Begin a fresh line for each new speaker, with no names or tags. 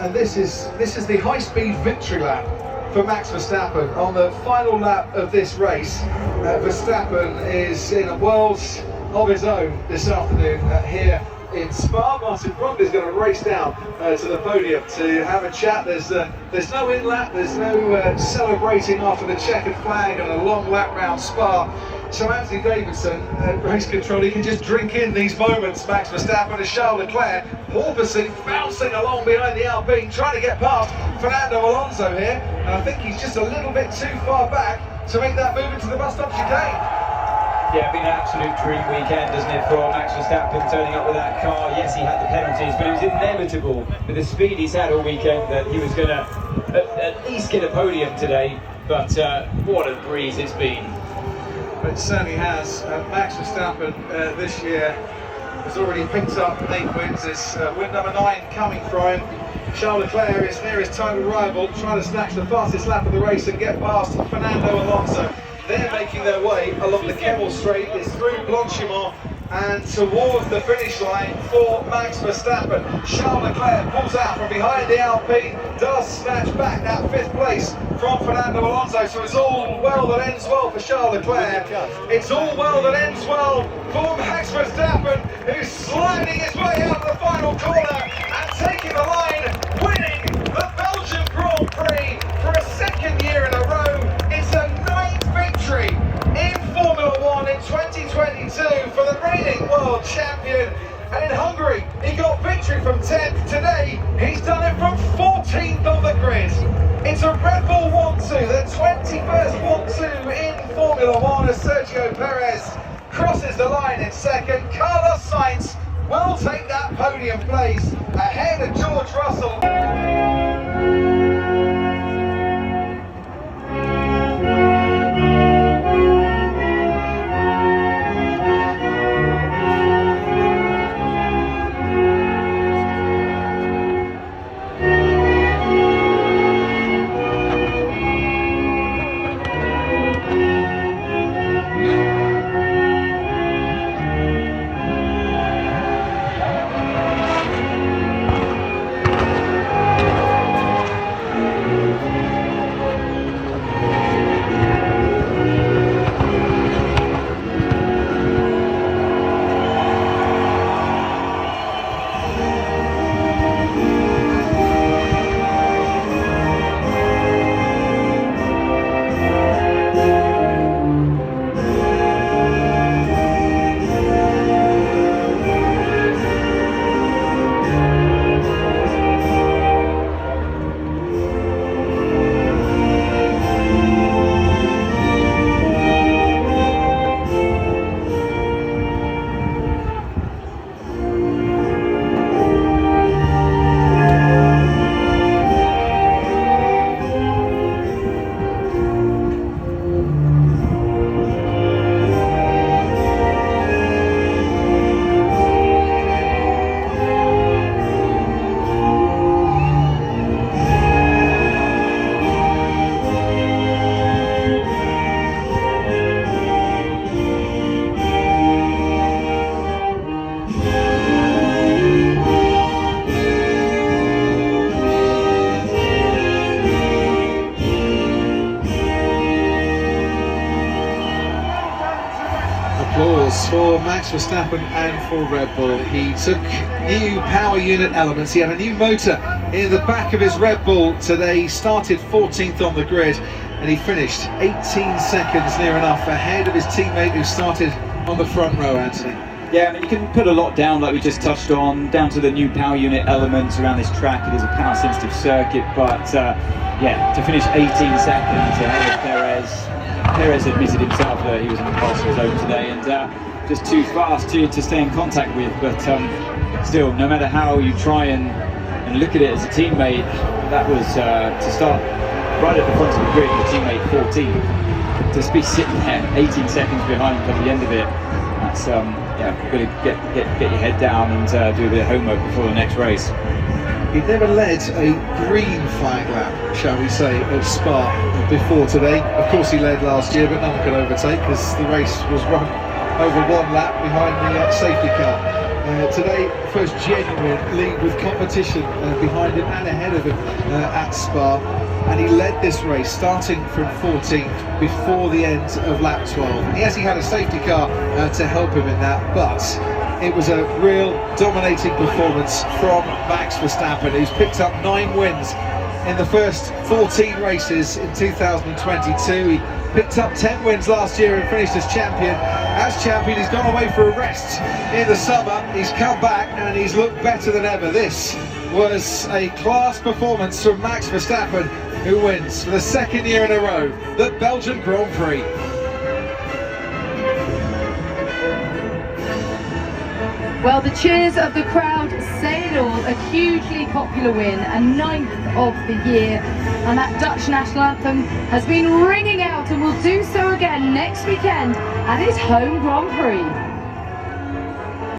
And this is the high-speed victory lap for Max Verstappen. On the final lap of this race, Verstappen is in a world of his own this afternoon here in Spa. Martin Brundle is going to race down to the podium to have a chat. There's no in-lap, there's no celebrating after the checkered flag and a long lap round Spa. So Anthony Davidson, race control, he can just drink in these moments. Max Verstappen and Charles Leclerc porpoising, bouncing along behind the Alpine, trying to get past Fernando Alonso here. And I think he's just a little bit too far back to make that move into the bus stop chicane.
Yeah, been an absolute dream weekend, hasn't it, for Max Verstappen turning up with that car. Yes, he had the penalties, but it was inevitable with the speed he's had all weekend that he was going to at least get a podium today. But what a breeze it's been.
But it certainly has. Max Verstappen this year has already picked up 8 wins. It's win number 9 coming from him. Charles Leclerc is nearest time rival, trying to snatch the fastest lap of the race and get past Fernando Alonso. They're making their way along the Kemmel Straight. It's through Blanchimont and towards the finish line for Max Verstappen. Charles Leclerc pulls out from behind the Alpine, does snatch back that 5th place from Fernando Alonso. So it's all well that ends well for Charles Leclerc. It's all well that ends well for Max Verstappen, who's sliding his way out of the final corner and taking the line, winning the Belgian Grand Prix for a 2nd year in a row. It's a 9th victory in Formula 1 in 2022 for the reigning world champion. And in Hungary, he got victory from 10th. Today, he's done it from 14th on the grid. It's a Red Bull 1-2, the 21st 1-2 in Formula 1 as Sergio Perez crosses the line in 2nd. Carlos Sainz will take that podium place ahead of George Russell. Applause for Max Verstappen and for Red Bull. He took new power unit elements. He had a new motor in the back of his Red Bull today. He started 14th on the grid and he finished 18 seconds near enough ahead of his teammate who started on the front row, Anthony.
Yeah, I mean, you can put a lot down, like we just touched on, down to the new power unit elements around this track. It is a power-sensitive circuit, but yeah, to finish 18 seconds ahead of Perez. Perez admitted himself that he was in the pulse of his own today, and just too fast to stay in contact with. But still, no matter how you try and look at it as a teammate, that was to start right at the front of the grid, your teammate 14, to be sitting there 18 seconds behind at the end of it. That's yeah, you've got to get your head down and do a bit of homework before the next race.
He never led a green flag lap, shall we say, at Spa before today. Of course he led last year, but no one could overtake because the race was run over 1 lap behind the safety car. Today, first genuine lead with competition behind him and ahead of him at Spa, and he led this race starting from 14th before the end of lap 12. Yes, he had a safety car to help him in that, but it was a real dominating performance from Max Verstappen, who's picked up 9 wins in the first 14 races in 2022. He picked up 10 wins last year and finished as champion. As champion, he's gone away for a rest in the summer. He's come back and he's looked better than ever. This was a class performance from Max Verstappen, who wins for the 2nd year in a row the Belgian Grand Prix.
Well, the cheers of the crowd say it all. A hugely popular win, a 9th of the year, and that Dutch national anthem has been ringing out and will do so again next weekend at his home Grand Prix.